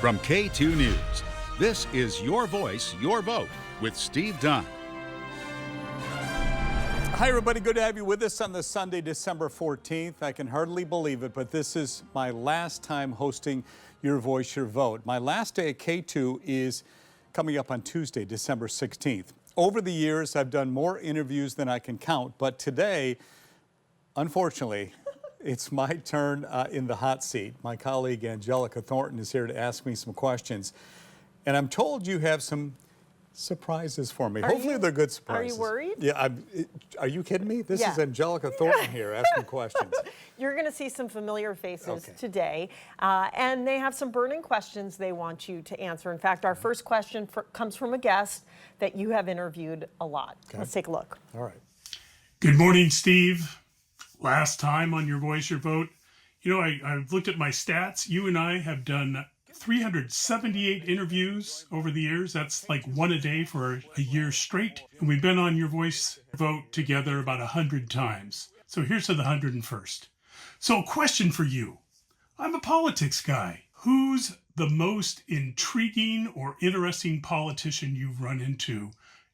From K2 News, this is Your Voice, Your Vote with Steve Dunn. Hi, everybody. Good to have you with us on this Sunday, December 14th. I can hardly believe it, but this is my last time hosting Your Voice, Your Vote. My last day at K2 is coming up on Tuesday, December 16th. Over the years, I've done more interviews than I can count, but today, unfortunately, it's my turn in the hot seat. My colleague Angelica Thornton is here to ask me some questions. And I'm told you have some surprises for me. Hopefully they're good surprises. Are you worried? Yeah, are you kidding me? This is Angelica Thornton here asking questions. You're going to see some familiar faces today, and they have some burning questions they want you to answer. In fact, our first question comes from a guest that you have interviewed a lot. Let's take a look. All right. Good morning, Steve. Last time on Your Voice, Your Vote. You know, I've looked at my stats. You and I have done 378 interviews over the years. That's like one a day for a year straight. And we've been on Your Voice Vote together about 100 times. So here's to the 101st. So a question for you. I'm a politics guy. Who's the most intriguing or interesting politician you've run into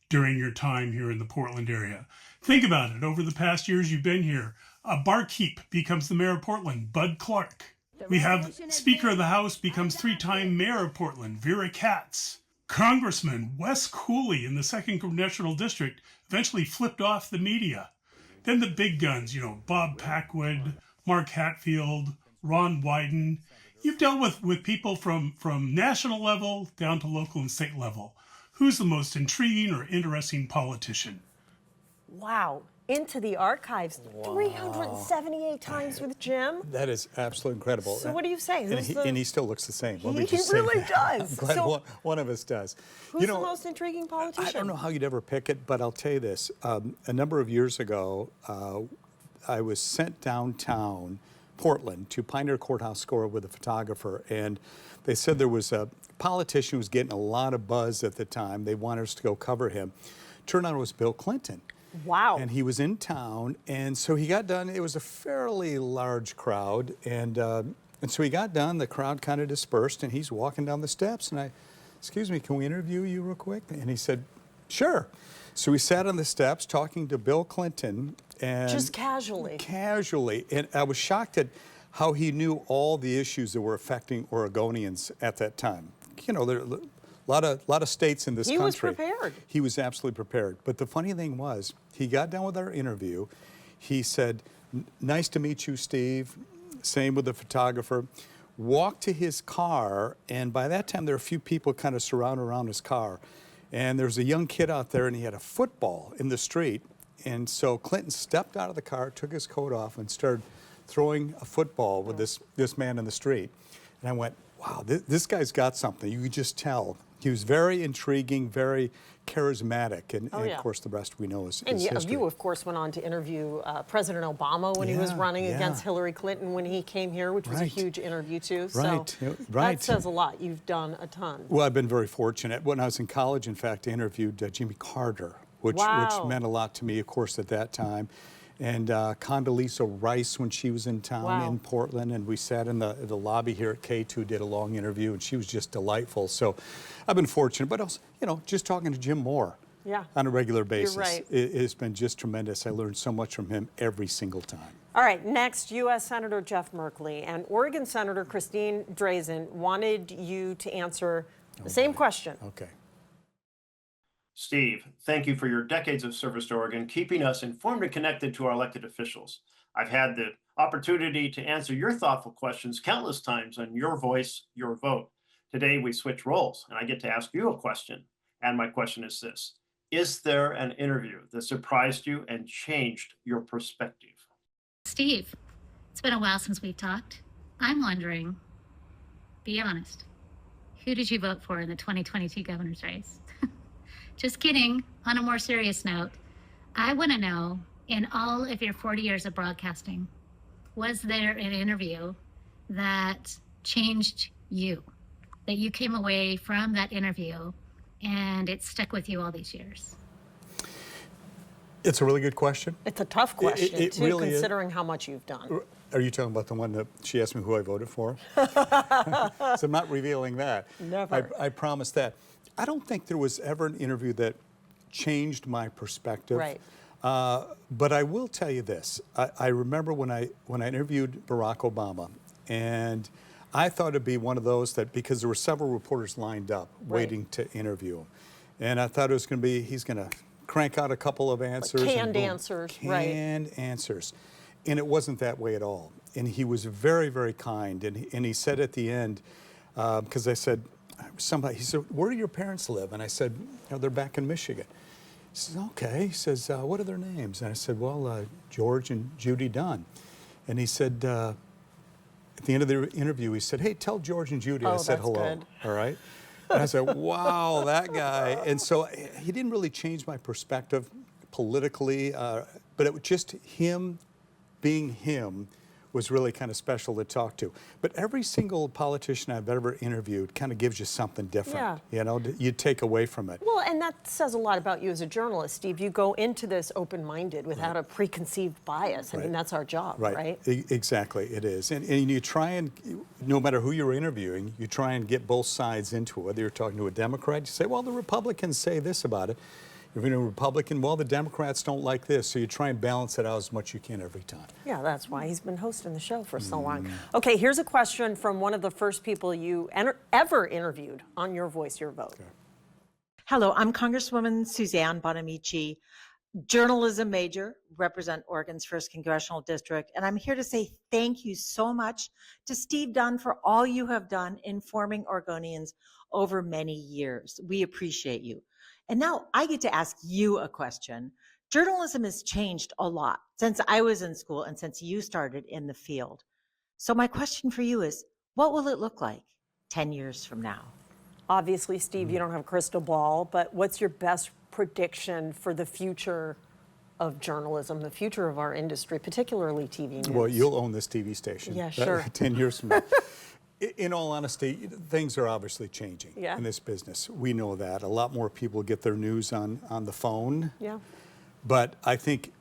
during your time here in the Portland area? Think about it. Over the past years you've been here, a barkeep becomes the mayor of Portland, Bud Clark. We have Speaker of the House becomes three-time mayor of Portland, Vera Katz. Congressman Wes Cooley in the 2nd Congressional District eventually flipped off the media. Then the big guns, you know, Bob Packwood, Mark Hatfield, Ron Wyden. You've dealt with people from national level down to local and state level. Who's the most intriguing or interesting politician? Wow. Into the archives. Wow. 378 times with Jim. That is absolutely incredible. So what do you say? And he still looks the same. He really does. I'm glad one of us does. Who's the most intriguing politician? I don't know how you'd ever pick it, but I'll tell you this. A number of years ago, I was sent downtown Portland to Pioneer Courthouse Square with a photographer, and they said there was a politician who was getting a lot of buzz at the time. They wanted us to go cover him. Turned out it was Bill Clinton. Wow. And he was in town, and so he got done. It was a fairly large crowd, and so he got done. The crowd kind of dispersed, and he's walking down the steps, and excuse me, can we interview you real quick? And he said, sure. So we sat on the steps talking to Bill Clinton. And just casually. Casually, and I was shocked at how he knew all the issues that were affecting Oregonians at that time. You know, there a lot of states in this country. He was prepared. He was absolutely prepared. But the funny thing was, he got done with our interview. He said, nice to meet you, Steve. Same with the photographer. Walked to his car, and by that time, there were a few people kind of surrounded around his car. And there was a young kid out there, and he had a football in the street. And so Clinton stepped out of the car, took his coat off, and started throwing a football with this man in the street. And I went, wow, this guy's got something. You could just tell. He was very intriguing, very charismatic, and of course the rest we know is history. And you, of course, went on to interview President Obama when he was running against Hillary Clinton when he came here, which was a huge interview too. So that says a lot. You've done a ton. Well, I've been very fortunate. When I was in college, in fact, I interviewed Jimmy Carter, which meant a lot to me, of course, at that time. And Condoleezza Rice when she was in town in Portland, and we sat in the lobby here at K2, did a long interview, and she was just delightful. So I've been fortunate, but also, you know, just talking to Jim Moore on a regular basis. You're right. It's been just tremendous. I learned so much from him every single time. All right, next, U.S. Senator Jeff Merkley and Oregon Senator Christine Drazan wanted you to answer the same question. Okay. Steve, thank you for your decades of service to Oregon, keeping us informed and connected to our elected officials. I've had the opportunity to answer your thoughtful questions countless times on Your Voice, Your Vote. Today, we switch roles, and I get to ask you a question. And my question is this: is there an interview that surprised you and changed your perspective? Steve, it's been a while since we've talked. I'm wondering, be honest, who did you vote for in the 2022 governor's race? Just kidding. On a more serious note, I want to know, in all of your 40 years of broadcasting, was there an interview that changed you, that you came away from that interview and it stuck with you all these years? It's a really good question. It's a tough question, it too, really considering how much you've done. Are you talking about the one that she asked me who I voted for? So I'm not revealing that. Never. I promise that. I don't think there was ever an interview that changed my perspective. Right. But I will tell you this. I remember when I interviewed Barack Obama, and I thought it'd be one of those that, because there were several reporters lined up waiting to interview him. And I thought it was going to be, he's going to crank out a couple of answers. Like canned and boom, answers, right. Canned answers. And it wasn't that way at all. And he was very, very kind. And he said at the end, because I said, he said, where do your parents live? And I said, they're back in Michigan. He says, okay. He says, what are their names? And I said, well, George and Judy Dunn. And he said, at the end of the interview, he said, hey, tell George and Judy I said hello. Good. All right? And I said, wow, that guy. And so he didn't really change my perspective politically, but it was just him being him was really kind of special to talk to. But every single politician I've ever interviewed kind of gives you something different, you take away from it. Well, and that says a lot about you as a journalist, Steve. You go into this open-minded without a preconceived bias. I mean, that's our job, right? Exactly, it is. And you try and, no matter who you're interviewing, you try and get both sides into it. Whether you're talking to a Democrat, you say, well, the Republicans say this about it. If you're a Republican, well, the Democrats don't like this. So you try and balance it out as much as you can every time. Yeah, that's why he's been hosting the show for so long. Okay, here's a question from one of the first people you ever interviewed on Your Voice, Your Vote. Okay. Hello, I'm Congresswoman Suzanne Bonamici, journalism major, represent Oregon's 1st Congressional District, and I'm here to say thank you so much to Steve Dunn for all you have done informing Oregonians over many years. We appreciate you. And now I get to ask you a question. Journalism has changed a lot since I was in school and since you started in the field. So my question for you is, what will it look like 10 years from now? Obviously, Steve, you don't have a crystal ball, but what's your best prediction for the future of journalism, the future of our industry, particularly TV news? Well, you'll own this TV station. Yeah, sure. 10 years from now. In all honesty, things are obviously changing in this business. We know that. A lot more people get their news on the phone. Yeah. But I think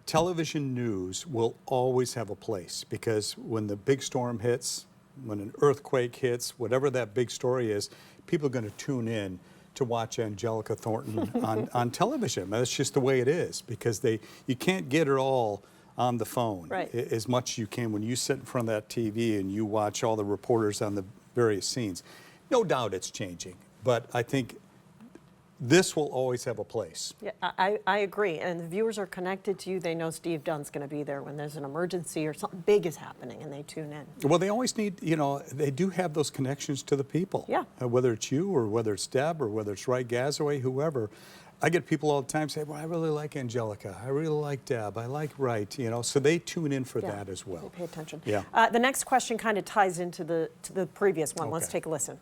television news will always have a place, because when the big storm hits, when an earthquake hits, whatever that big story is, people are going to tune in to watch Angelica Thornton on television. That's just the way it is, because you can't get it all on the phone as much as you can when you sit in front of that TV and you watch all the reporters on the various scenes. No doubt it's changing, but I think this will always have a place. Yeah, I agree. And the viewers are connected to you. They know Steve Dunn's going to be there when there's an emergency or something big is happening, and they tune in. Well, they always need, they do have those connections to the people. Yeah. Whether it's you or whether it's Deb or whether it's Wright Gazaway, whoever. I get people all the time say, well, I really like Angelica. I really like Deb. I like Wright, so they tune in for that as well. They pay attention. Yeah. The next question kind of ties into the previous one. Let's take a listen.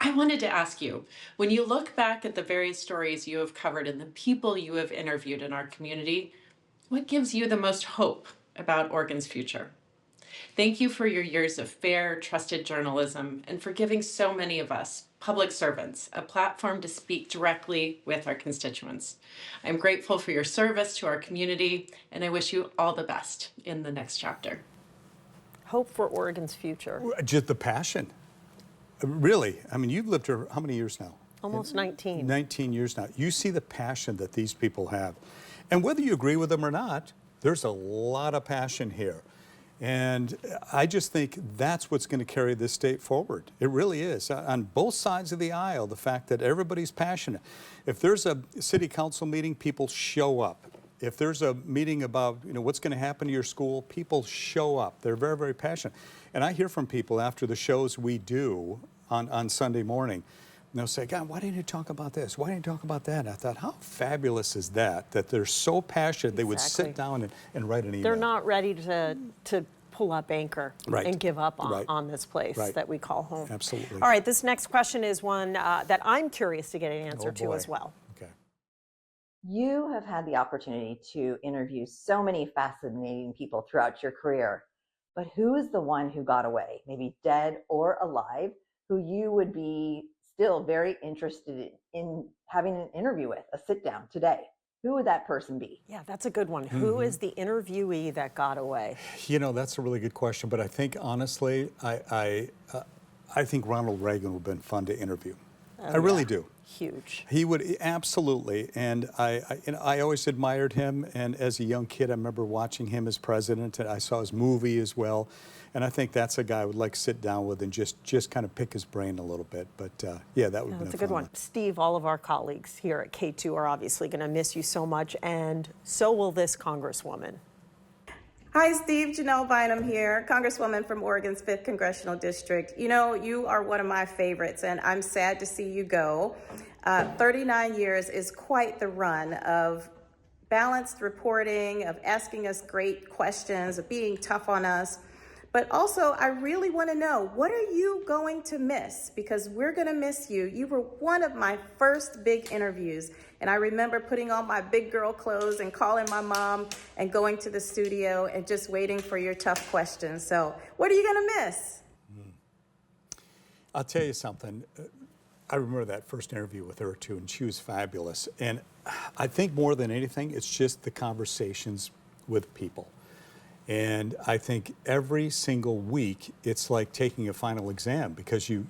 I wanted to ask you, when you look back at the various stories you have covered and the people you have interviewed in our community, what gives you the most hope about Oregon's future? Thank you for your years of fair, trusted journalism and for giving so many of us, public servants, a platform to speak directly with our constituents. I'm grateful for your service to our community, and I wish you all the best in the next chapter. Hope for Oregon's future. Just the passion. Really, I mean, you've lived here how many years now? Almost 19. 19 years now. You see the passion that these people have. And whether you agree with them or not, there's a lot of passion here. And I just think that's what's going to carry this state forward. It really is. On both sides of the aisle, the fact that everybody's passionate. If there's a city council meeting, people show up. If there's a meeting about what's going to happen to your school, people show up. They're very, very passionate. And I hear from people after the shows we do on Sunday morning, and they'll say, God, why didn't you talk about this? Why didn't you talk about that? And I thought, how fabulous is that they're so passionate they would sit down and write an email. They're not ready to pull up anchor and give up on this place that we call home. Absolutely. All right, this next question is one that I'm curious to get an answer to as well. Okay. You have had the opportunity to interview so many fascinating people throughout your career, but who is the one who got away, maybe dead or alive, who you would be still very interested in having an interview with, a sit down today? who would that person be? Yeah, that's a good one. Who is the interviewee that got away? You know, that's a really good question, but I think honestly, I think Ronald Reagan would have been fun to interview. I really do. Huge. He would, absolutely, and I always admired him, and as a young kid, I remember watching him as president, and I saw his movie as well, and I think that's a guy I would like to sit down with and just kind of pick his brain a little bit, but yeah, that would be That's a good one. Steve, all of our colleagues here at K2 are obviously going to miss you so much, and so will this Congresswoman. Hi, Steve. Janelle Bynum here, Congresswoman from Oregon's 5th Congressional District. You know, you are one of my favorites, and I'm sad to see you go. 39 years is quite the run of balanced reporting, of asking us great questions, of being tough on us. But also, I really want to know, what are you going to miss? Because we're going to miss you. You were one of my first big interviews. And I remember putting on my big girl clothes and calling my mom and going to the studio and just waiting for your tough questions. So what are you going to miss? I'll tell you something. I remember that first interview with her, too, and she was fabulous. And I think more than anything, it's just the conversations with people. And I think every single week, it's like taking a final exam because you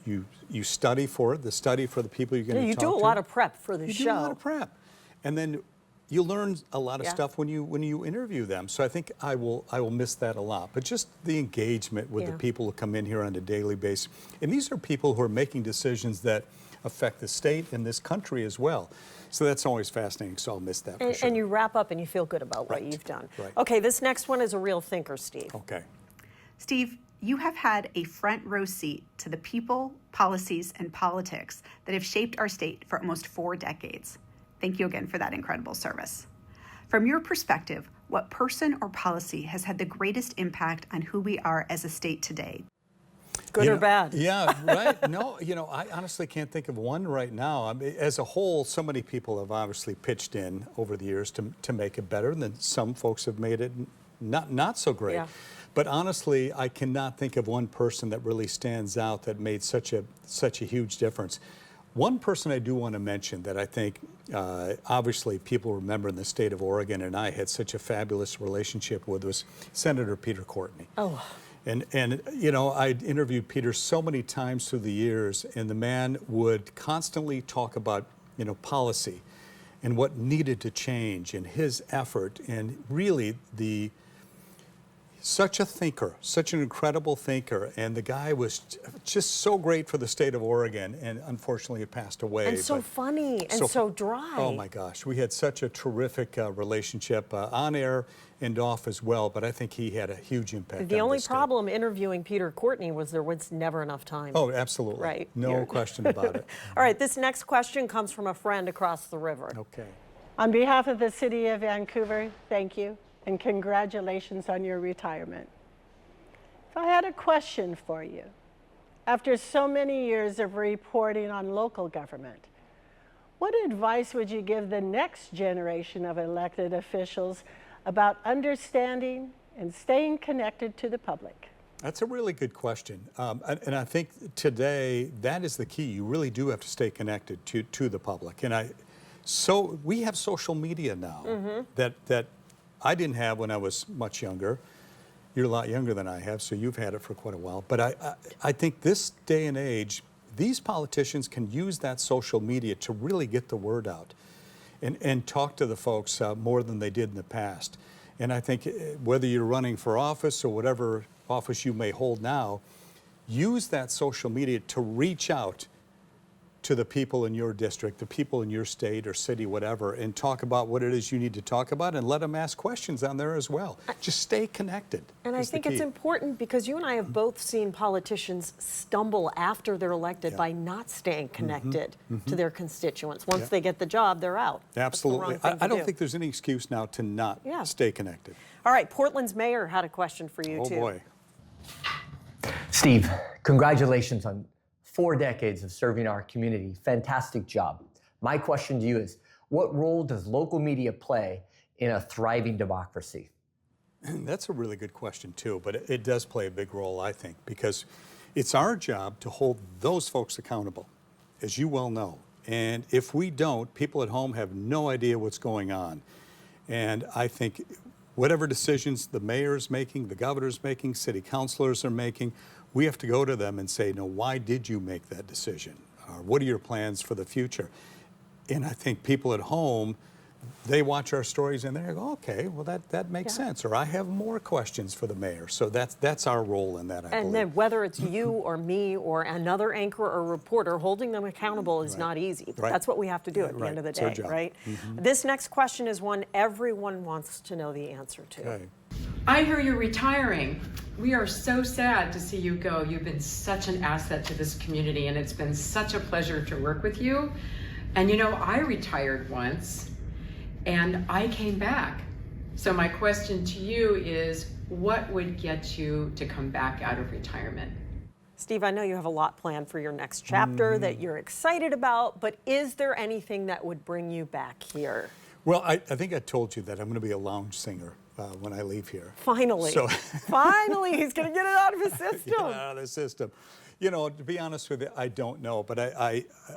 study for it, study for the people you're going to talk to. You do a lot of prep for the show. You do a lot of prep. And then you learn a lot of stuff when you interview them. So I think I will miss that a lot. But just the engagement with the people who come in here on a daily basis. And these are people who are making decisions that affect the state and this country as well. So that's always fascinating, so I'll miss that for sure. And you wrap up and you feel good about what you've done. Right. Okay, this next one is a real thinker, Steve. Okay. Steve, you have had a front row seat to the people, policies, and politics that have shaped our state for almost 4 decades. Thank you again for that incredible service. From your perspective, what person or policy has had the greatest impact on who we are as a state today? Good or bad? Yeah, right. No, I honestly can't think of one right now. I mean, as a whole, so many people have obviously pitched in over the years to make it better, and then some folks have made it not so great. Yeah. But honestly, I cannot think of one person that really stands out that made such a huge difference. One person I do want to mention that I think obviously people remember in the state of Oregon, and I had such a fabulous relationship with, was Senator Peter Courtney. Oh. And I'd interviewed Peter so many times through the years, and the man would constantly talk about, policy and what needed to change and his effort, and really such a thinker, such an incredible thinker, and the guy was just so great for the state of Oregon, and unfortunately he passed away. And so funny and so dry. Oh my gosh, we had such a terrific relationship on air and off as well, but I think he had a huge impact. The only problem interviewing Peter Courtney was there was never enough time. Oh, absolutely. Right. No question about it. All right, this next question comes from a friend across the river. Okay. On behalf of the City of Vancouver, thank you and congratulations on your retirement. So I had a question for you. After so many years of reporting on local government, what advice would you give the next generation of elected officials about understanding and staying connected to the public? That's a really good question. And I think today that is the key. You really do have to stay connected to the public. And so we have social media now that I didn't have when I was much younger. You're a lot younger than I have, so you've had it for quite a while. But I think this day and age, these politicians can use that social media to really get the word out and talk to the folks more than they did in the past. And I think whether you're running for office or whatever office you may hold now, use that social media to reach out to the people in your district, the people in your state or city, whatever, and talk about what it is you need to talk about, and let them ask questions on there as well. Just stay connected. And I think it's important because you and I have both seen politicians stumble after they're elected by not staying connected to their constituents. Once they get the job, they're out. Absolutely. I don't think there's any excuse now to not stay connected. All right, Portland's mayor had a question for you, too. Oh, boy. Steve, congratulations on 4 decades of serving our community. Fantastic job. My question to you is, what role does local media play in a thriving democracy? That's a really good question, too, but it does play a big role, I think, because it's our job to hold those folks accountable. As you well know, And if we don't, people at home have no idea what's going on. And I think whatever decisions the mayor's making, the governor's making, city councilors are making, we have to go to them and say, no, why did you make that decision? What are your plans for the future? And I think people at home, they watch our stories and they go, okay, well, that makes sense. Or I have more questions for the mayor. So that's our role in that, I believe. And then whether it's you or me or another anchor or reporter, holding them accountable is not easy. But that's what we have to do at the end of the day, right? This next question is one everyone wants to know the answer to. Okay. I hear you're retiring. We are so sad to see you go. You've been such an asset to this community, and it's been such a pleasure to work with you. And you know, I retired once, and I came back. So my question to you is, what would get you to come back out of retirement? Steve, I know you have a lot planned for your next chapter that you're excited about, but is there anything that would bring you back here? Well, I think I told you that I'm going to be a lounge singer when I leave here. Finally. So Finally, he's going to get it out of his system. Get it out of the system. You know, to be honest with you, I don't know, but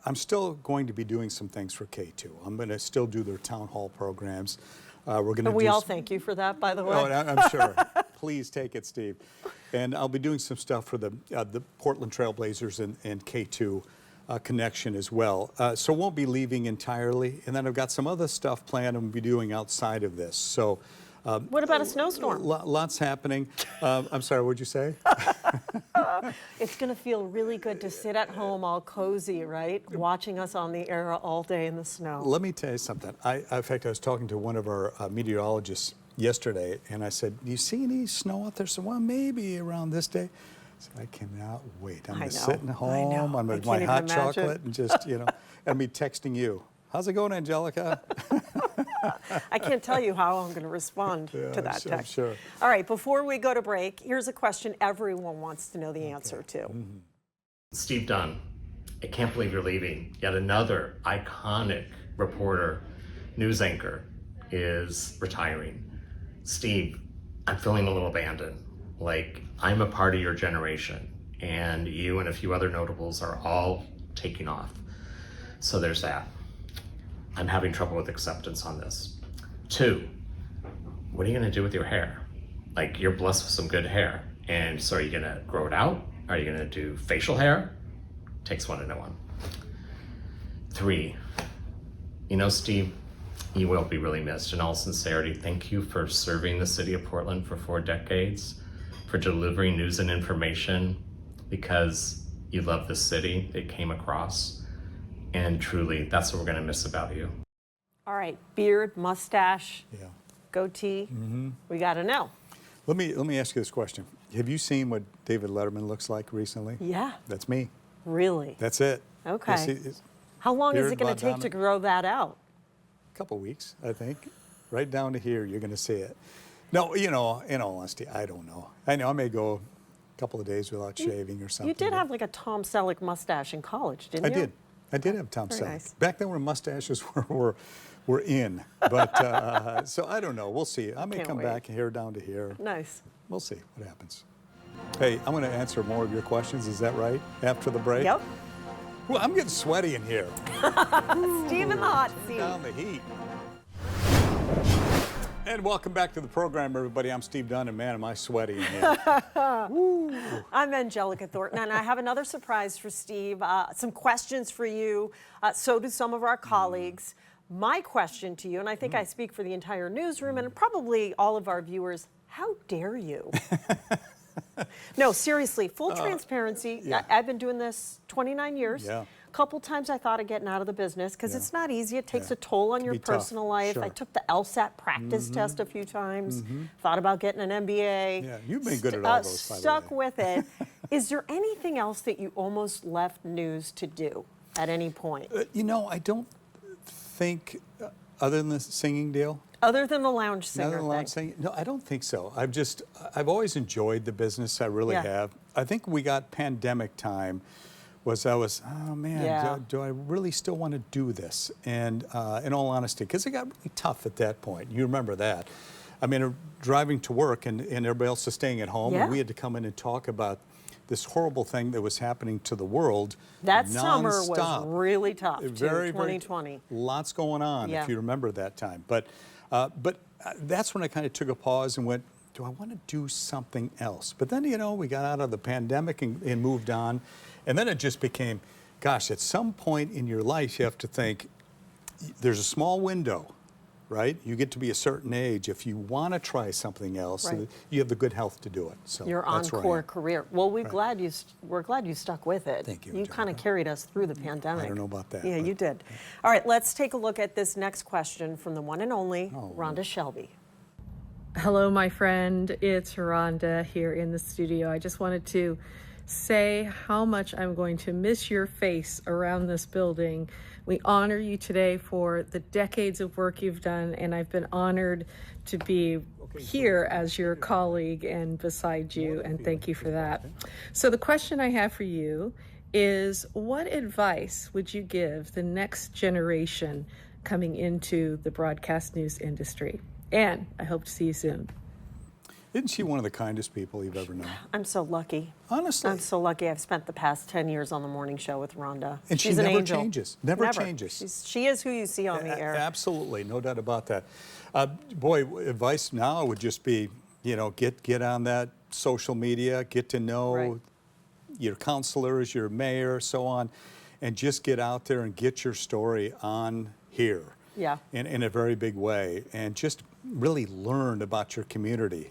I'm still going to be doing some things for K2. I'm going to still do their town hall programs. We're going to. And we all thank you for that, by the way. Oh, I'm sure. Please take it, Steve. And I'll be doing some stuff for the Portland Trailblazers and K2 connection as well. So won't be leaving entirely. And then I've got some other stuff planned I'm going to be doing outside of this. So. What about a snowstorm? Lots happening. I'm sorry, what'd you say? It's going to feel really good to sit at home all cozy, right? Watching us on the air all day in the snow. Let me tell you something. In fact, I was talking to one of our meteorologists yesterday, and I said, do you see any snow out there? So, well, maybe around this day. I said, I cannot wait. I'm just sitting home on my hot chocolate and just, you know, and me texting you. How's it going, Angelica? I can't tell you how I'm going to respond to that text. Sure. All right, before we go to break, here's a question everyone wants to know the answer to. Steve Dunn, I can't believe you're leaving. Yet another iconic reporter, news anchor, is retiring. Steve, I'm feeling a little abandoned. Like, I'm a part of your generation, and you and a few other notables are all taking off. So there's that. I'm having trouble with acceptance on this. 2, what are you gonna do with your hair? Like, you're blessed with some good hair. And so are you gonna grow it out? Are you gonna do facial hair? Takes one to know one. 3, you know, Steve, you will be really missed. In all sincerity, thank you for serving the city of Portland for 4 decades, for delivering news and information because you love the city it came across. And truly, that's what we're going to miss about you. All right, beard, mustache, goatee. We got to know. Let me ask you this question. Have you seen what David Letterman looks like recently? Yeah. That's me. Really? That's it. Okay. How long is it going to take to grow that out? A couple weeks, I think. Right down to here, you're going to see it. No, you know, in all honesty, I don't know. I know I may go a couple of days without shaving or something. You did have like a Tom Selleck mustache in college, didn't you? I did have Tom Selleck. Nice. Back then when mustaches were in. But, so I don't know. We'll see. I may come back here down to here. Nice. We'll see what happens. Hey, I'm going to answer more of your questions. Is that right? After the break? Yep. Well, I'm getting sweaty in here. Steve in the hot seat. Down the heat. And welcome back to the program, everybody. I'm Steve Dunn, and man, am I sweaty in here. I'm Angelica Thornton, and I have another surprise for Steve. Some questions for you. So do some of our colleagues. My question to you, and I think I speak for the entire newsroom and probably all of our viewers, how dare you? No, seriously, full transparency. I've been doing this 29 years. A couple times I thought of getting out of the business because it's not easy. It takes a toll on your personal life. I took the LSAT practice test a few times, thought about getting an MBA. Yeah, you've been good at all those, by the way. Stuck with it. Is there anything else that you almost left news to do at any point? You know, I don't think, other than the singing deal. Other than the lounge singer thing? No, I don't think so. I've always enjoyed the business. I really have. I think we got pandemic time. Oh man, do I really still want to do this? And in all honesty, because it got really tough at that point. You remember that. I mean, driving to work and everybody else is staying at home, and we had to come in and talk about the this horrible thing that was happening to the world. That summer was nonstop. really tough, too, Very, 2020. Lots going on, Yeah. if you remember that time. But that's when I kind of took a pause and went, do I want to do something else? But then, you know, we got out of the pandemic and moved on. And then it just became, gosh, at some point in your life, you have to think, there's a small window, right? You get to be a certain age. If you want to try something else, Right. you have the good health to do it. So Your that's where I encore am. career. Well, we're Right. glad you stuck with it. Thank you, You kind of carried us through the pandemic. I don't know about that. Yeah, but- you did. All right, let's take a look at this next question from the one and only Rhonda Shelby. Hello, my friend. It's Rhonda here in the studio. I just wanted to say how much I'm going to miss your face around this building. We honor you today for the decades of work you've done, and I've been honored to be here as your colleague and beside you, and thank you for that. So the question I have for you is, what advice would you give the next generation coming into the broadcast news industry? And I hope to see you soon. Isn't she one of the kindest people you've ever known? I'm so lucky. Honestly. I'm so lucky. I've spent the past 10 years on the morning show with Rhonda. And She's she an never angel. changes. Never changes. She is who you see on the air. Absolutely, no doubt about that. Boy, advice now would just be, you know, get on that social media, get to know your counselors, your mayor, so on, and just get out there and get your story on here. Yeah. In a very big way, and just really learn about your community,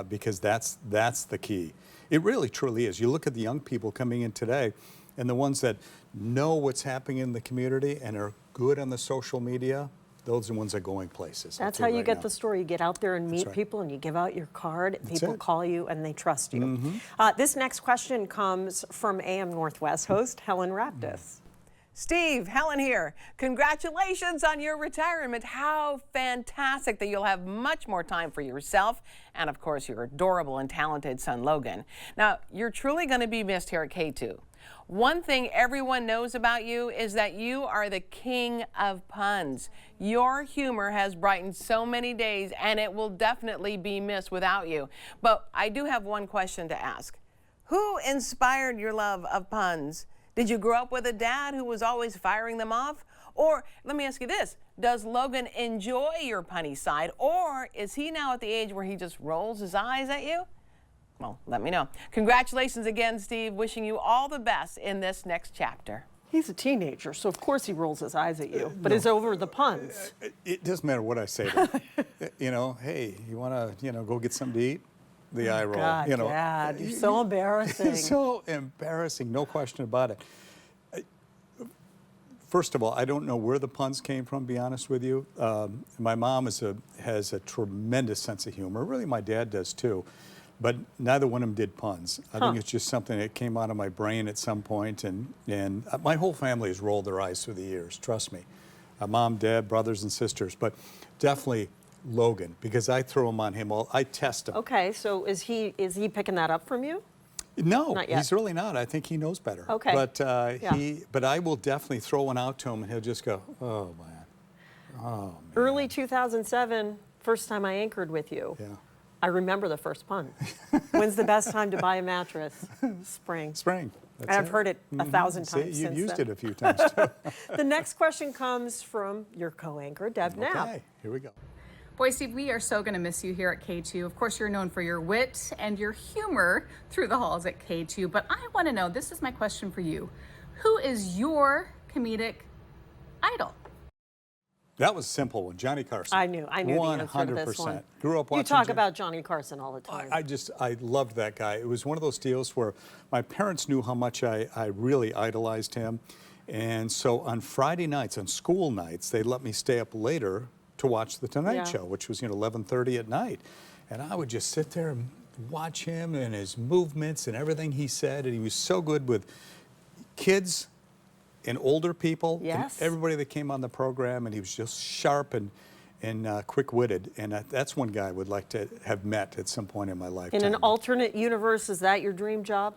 because that's the key. It really truly is. You look at the young people coming in today, and the ones that know what's happening in the community and are good on the social media, those are the ones that are going places. That's how you get the story. You get out there and meet right. people, and you give out your card, and That's people it. call you, and they trust you. This next question comes from AM Northwest host Helen Raptis. Steve, Helen here. Congratulations on your retirement. How fantastic that you'll have much more time for yourself and, of course, your adorable and talented son, Logan. Now, you're truly going to be missed here at KATU. One thing everyone knows about you is that you are the king of puns. Your humor has brightened so many days, and it will definitely be missed without you. But I do have one question to ask. Who inspired your love of puns? Did you grow up with a dad who was always firing them off? Or let me ask you this, does Logan enjoy your punny side, or is he now at the age where he just rolls his eyes at you? Well, let me know. Congratulations again, Steve. Wishing you all the best in this next chapter. He's a teenager, so of course he rolls his eyes at you, but it's over the puns. It doesn't matter what I say to him. You know, hey, you want to, go get something to eat? The eye roll. God, Dad, you're so embarrassing. It's so embarrassing, no question about it. First of all, I don't know where the puns came from, to be honest with you. My mom has a tremendous sense of humor. Really, my dad does too. But neither one of them did puns. I think it's just something that came out of my brain at some point. And my whole family has rolled their eyes through the years, trust me. Mom, dad, brothers, and sisters. But definitely Logan, because I throw him on him. I test him. Okay, so is he picking that up from you? No, Not yet. he's really not. I think he knows better. Okay. But Yeah. but I will definitely throw one out to him, and he'll just go, "Oh man, oh man." Early 2007, first time I anchored with you. Yeah. I remember the first pun. When's the best time to buy a mattress? Spring. Spring. And I've heard it 1,000 times You've since used then. it a few times too. The next question comes from your co-anchor, Deb Knapp. Okay, here we go. Boy, Steve, we are so going to miss you here at KATU. Of course, you're known for your wit and your humor through the halls at KATU, but I want to know, this is my question for you. Who is your comedic idol? That was a simple one. Johnny Carson. I knew the answer to this one. 100%. Grew up watching. You talk about Johnny Carson all the time. I loved that guy. It was one of those deals where my parents knew how much I really idolized him. And so on Friday nights, on school nights, they'd let me stay up later to watch The Tonight Show, which was 11:30 at night. And I would just sit there and watch him and his movements and everything he said. And he was so good with kids and older people, and everybody that came on the program, and he was just sharp and quick-witted, and that's one guy I would like to have met at some point in my lifetime. In an alternate universe, is that your dream job?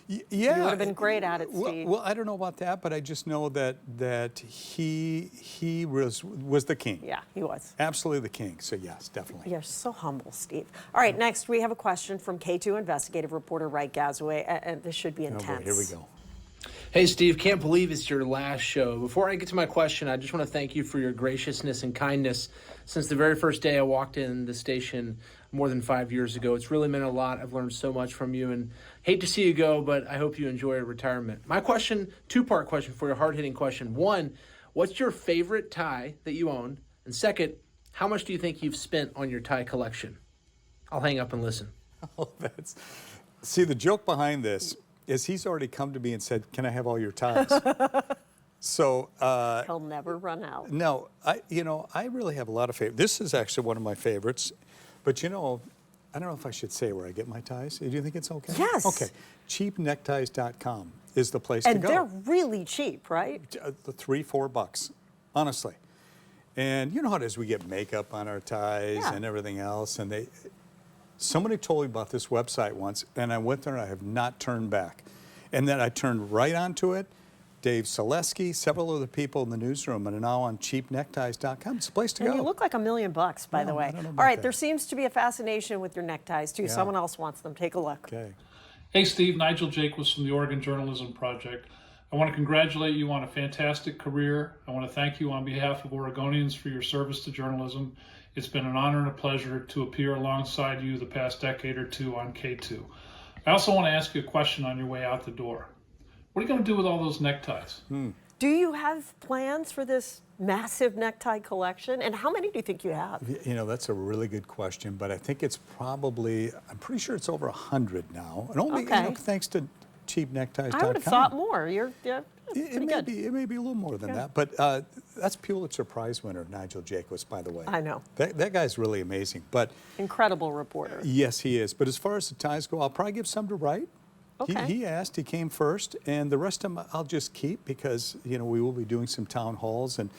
Yeah. You would have been great at it, Steve. Well, I don't know about that, but I just know that he was the king. Yeah, he was. Absolutely the king. So yes, definitely. You're so humble, Steve. All right, next we have a question from KATU investigative reporter Wright Gazaway, and this should be intense. Oh boy, here we go. Hey, Steve, can't believe it's your last show. Before I get to my question, I just want to thank you for your graciousness and kindness. Since the very first day I walked in the station more than 5 years ago, it's really meant a lot. I've learned so much from you, and hate to see you go, but I hope you enjoy your retirement. My question, two-part question for your hard-hitting question. One, what's your favorite tie that you own? And second, how much do you think you've spent on your tie collection? I'll hang up and listen. Oh, see, the joke behind this is he's already come to me and said, "Can I have all your ties?" So he'll never run out. No, I really have a lot of favorites. This is actually one of my favorites, but I don't know if I should say where I get my ties. Do you think it's okay? Yes. Okay. Cheapneckties.com is the place to go. And they're really cheap, right? $3-4, honestly. And you know how it is, we get makeup on our ties and everything else, and somebody told me about this website once, and I went there and I have not turned back. And then I turned right onto it. Dave Selesky, several other people in the newsroom, and are now on cheapneckties.com. It's a place to go. And you look like $1 million, by the way. I don't know All about right, that. there seems to be a fascination with your neckties, too. Yeah. Someone else wants them. Take a look. Okay. Hey, Steve. Nigel Jacobs from the Oregon Journalism Project. I want to congratulate you on a fantastic career. I want to thank you on behalf of Oregonians for your service to journalism. It's been an honor and a pleasure to appear alongside you the past decade or two on KATU. I also want to ask you a question on your way out the door. What are you going to do with all those neckties? Do you have plans for this massive necktie collection? And how many do you think you have? That's a really good question, but I think it's probably, I'm pretty sure it's over 100 now. And only thanks to cheapneckties.com. I would have thought more. It may be a little more than that, but that's Pulitzer Prize winner Nigel Jacobs, by the way. I know. That guy's really amazing. But incredible reporter. Yes, he is. But as far as the ties go, I'll probably give some to Wright. Okay. He asked, he came first, and the rest of them I'll just keep because, we will be doing some town halls and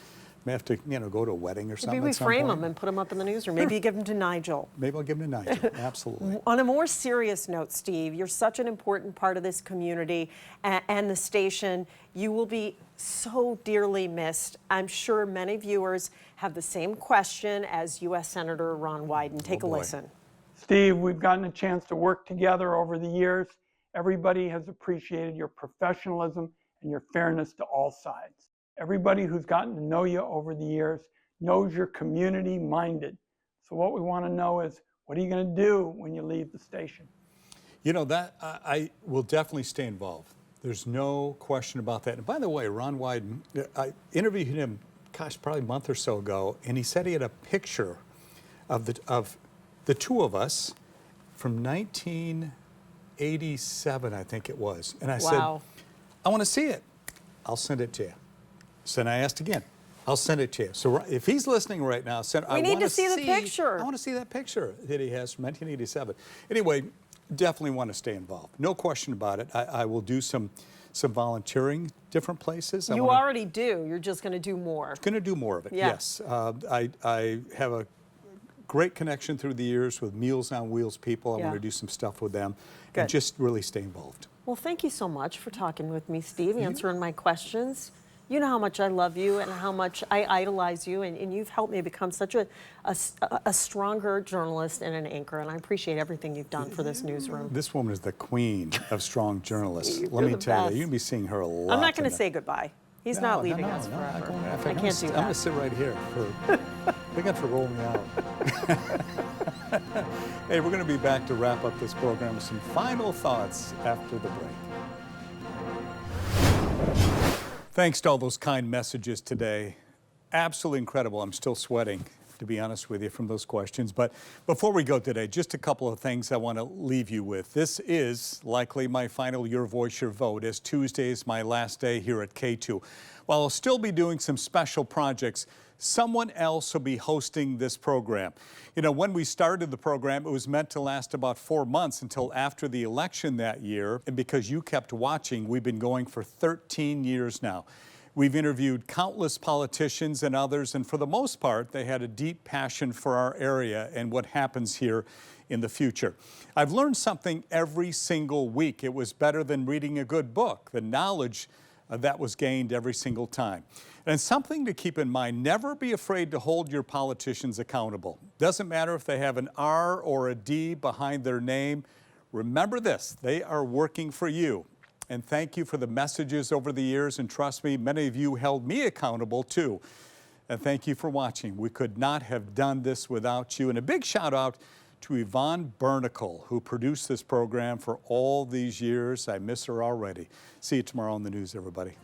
may have to, go to a wedding or something. Maybe we frame them and put them up in the newsroom. Maybe you give them to Nigel. Maybe I'll give them to Nigel, absolutely. On a more serious note, Steve, you're such an important part of this community and the station. You will be so dearly missed. I'm sure many viewers have the same question as U.S. Senator Ron Wyden. Take a listen. Steve, we've gotten a chance to work together over the years. Everybody has appreciated your professionalism and your fairness to all sides. Everybody who's gotten to know you over the years knows you're community-minded. So what we want to know is, what are you going to do when you leave the station? I will definitely stay involved. There's no question about that. And by the way, Ron Wyden, I interviewed him, probably a month or so ago, and he said he had a picture of the two of us from 1987, I think it was. And I said, I want to see it. I'll send it to you. So then I asked again. I'll send it to you. So if he's listening right now, we need to see the picture. I want to see that picture that he has from 1987. Anyway, definitely want to stay involved. No question about it. I will do some volunteering different places. You already do. You're just going to do more. Going to do more of it, yes. I have a great connection through the years with Meals on Wheels people. I want to do some stuff with them and just really stay involved. Well, thank you so much for talking with me, Steve, answering my questions. You know how much I love you and how much I idolize you, and you've helped me become such a stronger journalist and an anchor, and I appreciate everything you've done for this newsroom. This woman is the queen of strong journests. Let me tell you, you're going to be seeing her a lot. I'm not going to say goodbye. He's not leaving us forever. I can't do that. I'm going to sit right here. They got to roll me out. Hey, we're going to be back to wrap up this program with some final thoughts after the break. Thanks to all those kind messages today. Absolutely incredible. I'm still sweating, to be honest with you, from those questions. But before we go today, just a couple of things I want to leave you with. This is likely my final Your Voice, Your Vote, as Tuesday is my last day here at KATU. While I'll still be doing some special projects, someone else will be hosting this program. When we started the program, it was meant to last about 4 months until after the election that year. And because you kept watching, we've been going for 13 years now. We've interviewed countless politicians and others, and for the most part, they had a deep passion for our area and what happens here in the future. I've learned something every single week. It was better than reading a good book, the knowledge that was gained every single time. And something to keep in mind, never be afraid to hold your politicians accountable. Doesn't matter if they have an R or a D behind their name. Remember this, they are working for you. And thank you for the messages over the years, and trust me, many of you held me accountable too. And thank you for watching. We could not have done this without you. And a big shout out to Yvonne Bernicle, who produced this program for all these years. I miss her already. See you tomorrow on the news, everybody.